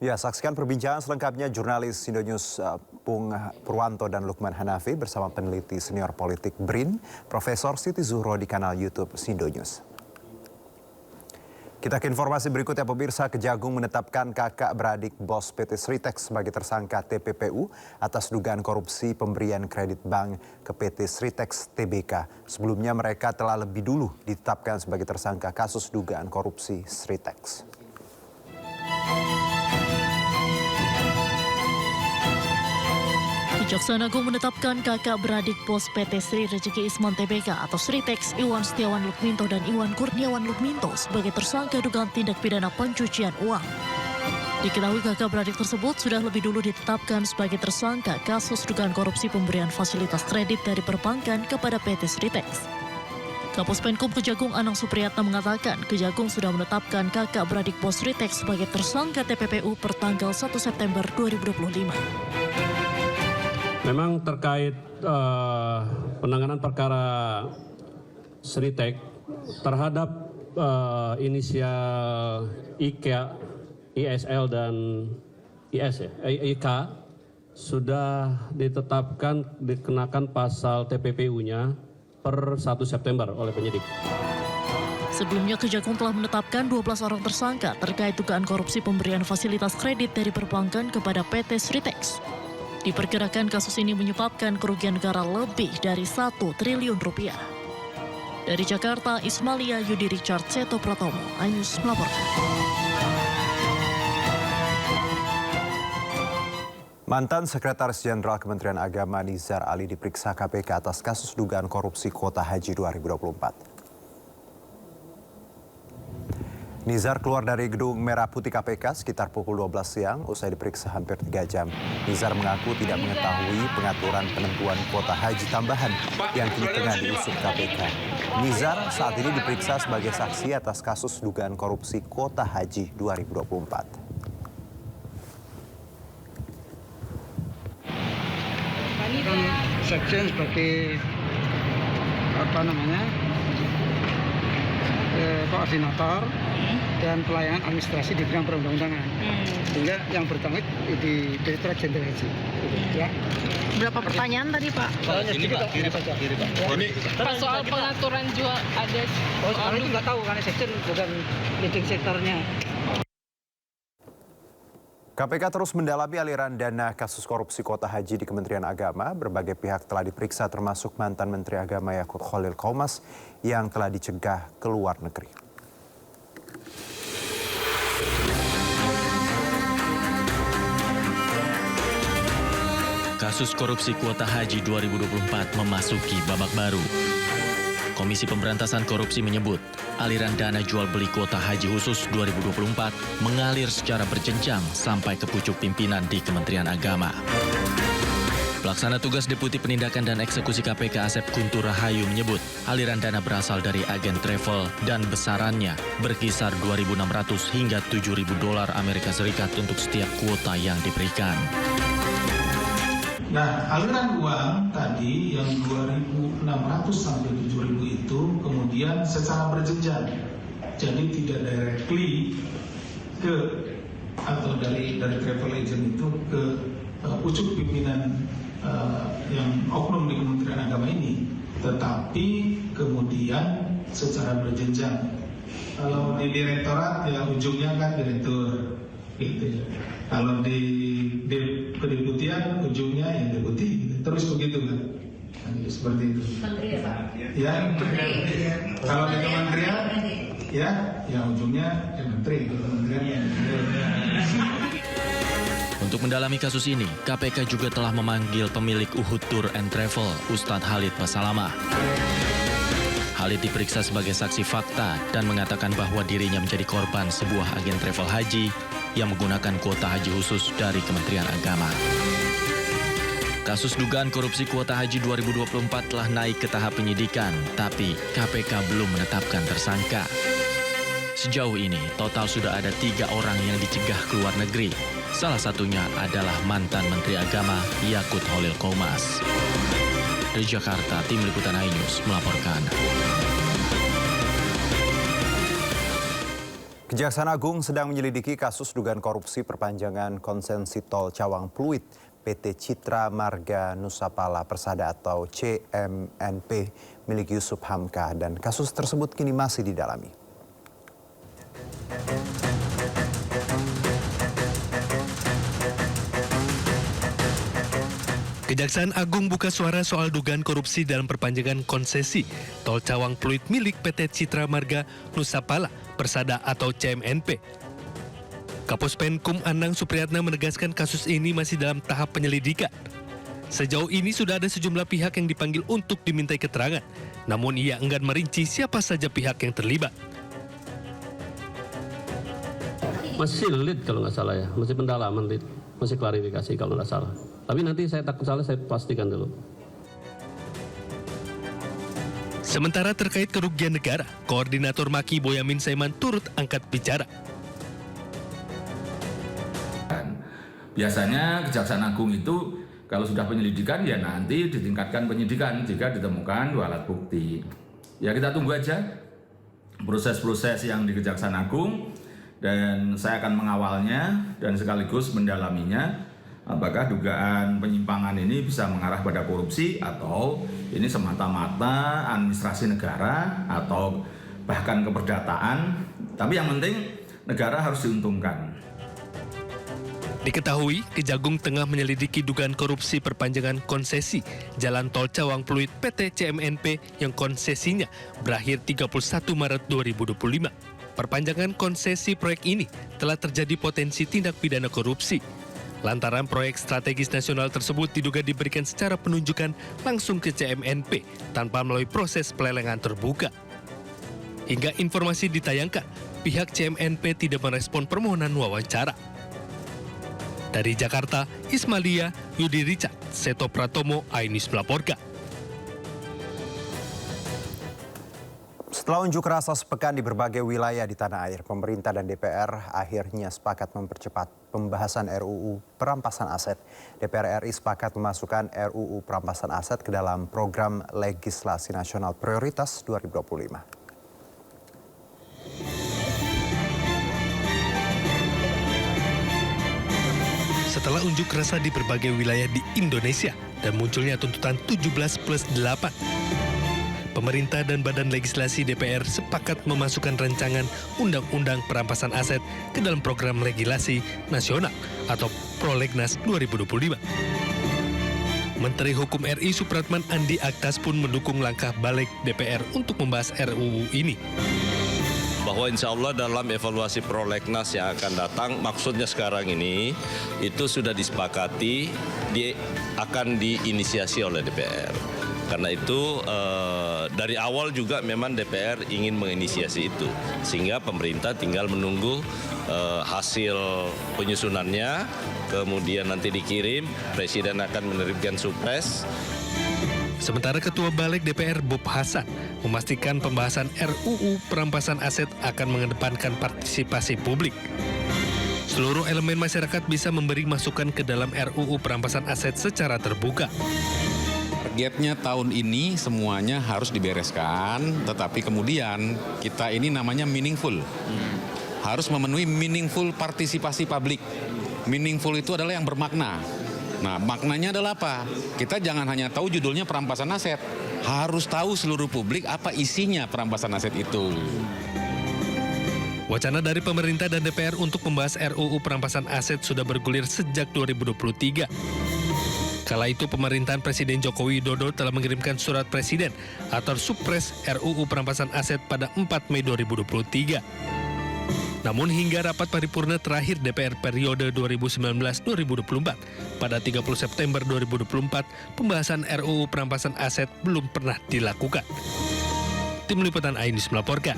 Ya, saksikan perbincangan selengkapnya jurnalis Indonews Pung Purwanto dan Lukman Hanafi bersama peneliti senior politik BRIN, Profesor Siti Zuhro di kanal YouTube Indonews. Kita ke informasi berikutnya, pemirsa. Kejagung menetapkan kakak beradik bos PT Sritex sebagai tersangka TPPU atas dugaan korupsi pemberian kredit bank ke PT Sritex Tbk. Sebelumnya mereka telah lebih dulu ditetapkan sebagai tersangka kasus dugaan korupsi Sritex. Kejaksaan Agung menetapkan kakak beradik bos PT Sri Rezeki Isman Tbk atau Sritex, Iwan Setiawan Lukminto dan Iwan Kurniawan Lukminto sebagai tersangka dugaan tindak pidana pencucian uang. Diketahui kakak beradik tersebut sudah lebih dulu ditetapkan sebagai tersangka kasus dugaan korupsi pemberian fasilitas kredit dari perbankan kepada PT Sritex. Kapus Penkum Kejagung Anang Supriyatna mengatakan Kejagung sudah menetapkan kakak beradik bos Sritex sebagai tersangka TPPU per tanggal 1 September 2025. Memang terkait penanganan perkara Sritex terhadap inisial IK, ISL dan IS ya, IK sudah ditetapkan dikenakan pasal TPPU-nya per 1 September oleh penyidik. Sebelumnya Kejagung telah menetapkan 12 orang tersangka terkait dugaan korupsi pemberian fasilitas kredit dari perbankan kepada PT Sritex. Diperkirakan kasus ini menyebabkan kerugian negara lebih dari 1 triliun rupiah. Dari Jakarta, Ismalia Yudi Richard Seto Pratomo, iNews melaporkan. Mantan Sekretaris Jenderal Kementerian Agama Nizar Ali diperiksa KPK atas kasus dugaan korupsi kuota haji 2024. Nizar keluar dari gedung Merah Putih KPK sekitar pukul 12 siang usai diperiksa hampir 3 jam. Nizar mengaku tidak mengetahui pengaturan penentuan kuota haji tambahan yang kini tengah diusut KPK. Nizar saat ini diperiksa sebagai saksi atas kasus dugaan korupsi kuota haji 2024. Sekjen sebagai koordinator dan pelayanan administrasi di bidang perundang-undangan, sehingga yang bertanggung di Direktorat Jenderal Haji. Ya. Berapa pertanyaan tadi Pak? Kiri Pak. Pak, soal pengaturan jual ada. Soal itu nggak tahu karena sekjen bukan leading sektornya. KPK terus mendalami aliran dana kasus korupsi kuota haji di Kementerian Agama. Berbagai pihak telah diperiksa termasuk mantan Menteri Agama Yakut Khalil Qaumas yang telah dicegah ke luar negeri. Kasus korupsi kuota haji 2024 memasuki babak baru. Komisi Pemberantasan Korupsi menyebut, aliran dana jual beli kuota haji khusus 2024 mengalir secara berjenjang sampai ke pucuk pimpinan di Kementerian Agama. Pelaksana tugas Deputi Penindakan dan Eksekusi KPK Asep Guntur Rahayu menyebut, aliran dana berasal dari agen travel dan besarannya berkisar 2.600 hingga 7.000 dolar Amerika Serikat untuk setiap kuota yang diberikan. Nah, aliran uang tadi yang 2.600 sampai 7.000 itu kemudian secara berjenjang. Jadi tidak directly ke atau dari travel agent itu ke pucuk pimpinan yang oknum di Kementerian Agama ini, tetapi kemudian secara berjenjang. Kalau di direktorat ya ujungnya kan direktur gitu ya. Kalau di kedeputian ujungnya yang deputi, terus begitu kan? Seperti itu. Menteri ya Pak? Ya, kalau di kementerian, ya ujungnya menteri. Kementerian. Untuk mendalami kasus ini, KPK juga telah memanggil pemilik Uhud Tour and Travel, Ustadz Halid Basalamah. Halid diperiksa sebagai saksi fakta dan mengatakan bahwa dirinya menjadi korban sebuah agen travel haji yang menggunakan kuota haji khusus dari Kementerian Agama. Kasus dugaan korupsi kuota haji 2024 telah naik ke tahap penyidikan, tapi KPK belum menetapkan tersangka. Sejauh ini, total sudah ada 3 orang yang dicegah ke luar negeri. Salah satunya adalah mantan Menteri Agama Yakut Khalil Qaumas. Dari Jakarta, Tim Liputan iNews melaporkan. Kejaksaan Agung sedang menyelidiki kasus dugaan korupsi perpanjangan konsesi tol Cawang Pluit PT Citra Marga Nusapala Persada atau CMNP milik Yusuf Hamka, dan kasus tersebut kini masih didalami. Kejaksaan Agung buka suara soal dugaan korupsi dalam perpanjangan konsesi tol Cawang Pluit milik PT Citra Marga Nusapala Persada atau CMNP. Kapus Penkum Anang Supriyatna menegaskan kasus ini masih dalam tahap penyelidikan. Sejauh ini sudah ada sejumlah pihak yang dipanggil untuk dimintai keterangan, namun ia enggan merinci siapa saja pihak yang terlibat. Masih lead kalau nggak salah ya, masih pendalaman lead, masih klarifikasi kalau nggak salah. Tapi nanti saya takut salah, saya pastikan dulu. Sementara terkait kerugian negara, Koordinator Maki Boyamin Saiman turut angkat bicara. Biasanya Kejaksaan Agung itu kalau sudah penyelidikan ya nanti ditingkatkan penyidikan jika ditemukan 2 alat bukti. Ya kita tunggu aja proses-proses yang di Kejaksaan Agung, dan saya akan mengawalnya dan sekaligus mendalaminya. Apakah dugaan penyimpangan ini bisa mengarah pada korupsi atau ini semata-mata administrasi negara atau bahkan keperdataan. Tapi yang penting negara harus diuntungkan. Diketahui, Kejagung tengah menyelidiki dugaan korupsi perpanjangan konsesi Jalan Tol Cawang Pluit PT CMNP yang konsesinya berakhir 31 Maret 2025. Perpanjangan konsesi proyek ini telah terjadi potensi tindak pidana korupsi. Lantaran proyek strategis nasional tersebut diduga diberikan secara penunjukan langsung ke CMNP tanpa melalui proses pelelangan terbuka. Hingga informasi ditayangkan, pihak CMNP tidak merespon permohonan wawancara. Dari Jakarta, Ismalia, Yudi Richard, Seto Pratomo, Ainis melaporkan. Setelah unjuk rasa sepekan di berbagai wilayah di tanah air, pemerintah dan DPR akhirnya sepakat mempercepat pembahasan RUU perampasan aset. DPR RI sepakat memasukkan RUU perampasan aset ke dalam program legislasi nasional prioritas 2025. Setelah unjuk rasa di berbagai wilayah di Indonesia dan munculnya tuntutan 17+8, pemerintah dan Badan Legislasi DPR sepakat memasukkan rancangan Undang-Undang Perampasan Aset ke dalam program legislasi nasional atau Prolegnas 2025. Menteri Hukum RI Supratman Andi Aktas pun mendukung langkah balik DPR untuk membahas RUU ini. Bahwa insya Allah dalam evaluasi prolegnas yang akan datang, maksudnya sekarang ini itu sudah disepakati akan diinisiasi oleh DPR. Karena itu dari awal juga memang DPR ingin menginisiasi itu, sehingga pemerintah tinggal menunggu hasil penyusunannya, kemudian nanti dikirim, Presiden akan menerbitkan supres. Sementara Ketua Balik DPR Bob Hasan memastikan pembahasan RUU perampasan aset akan mengedepankan partisipasi publik. Seluruh elemen masyarakat bisa memberi masukan ke dalam RUU perampasan aset secara terbuka. Targetnya tahun ini semuanya harus dibereskan, tetapi kemudian kita ini namanya meaningful. Harus memenuhi meaningful partisipasi publik. Meaningful itu adalah yang bermakna. Nah, maknanya adalah apa? Kita jangan hanya tahu judulnya perampasan aset, harus tahu seluruh publik apa isinya perampasan aset itu. Wacana dari pemerintah dan DPR untuk membahas RUU perampasan aset sudah bergulir sejak 2023. Kala itu pemerintahan Presiden Joko Widodo telah mengirimkan surat Presiden atau Supres RUU perampasan aset pada 4 Mei 2023. Namun hingga rapat paripurna terakhir DPR periode 2019-2024 pada 30 September 2024, pembahasan RUU perampasan aset belum pernah dilakukan. Tim Liputan Ainis melaporkan.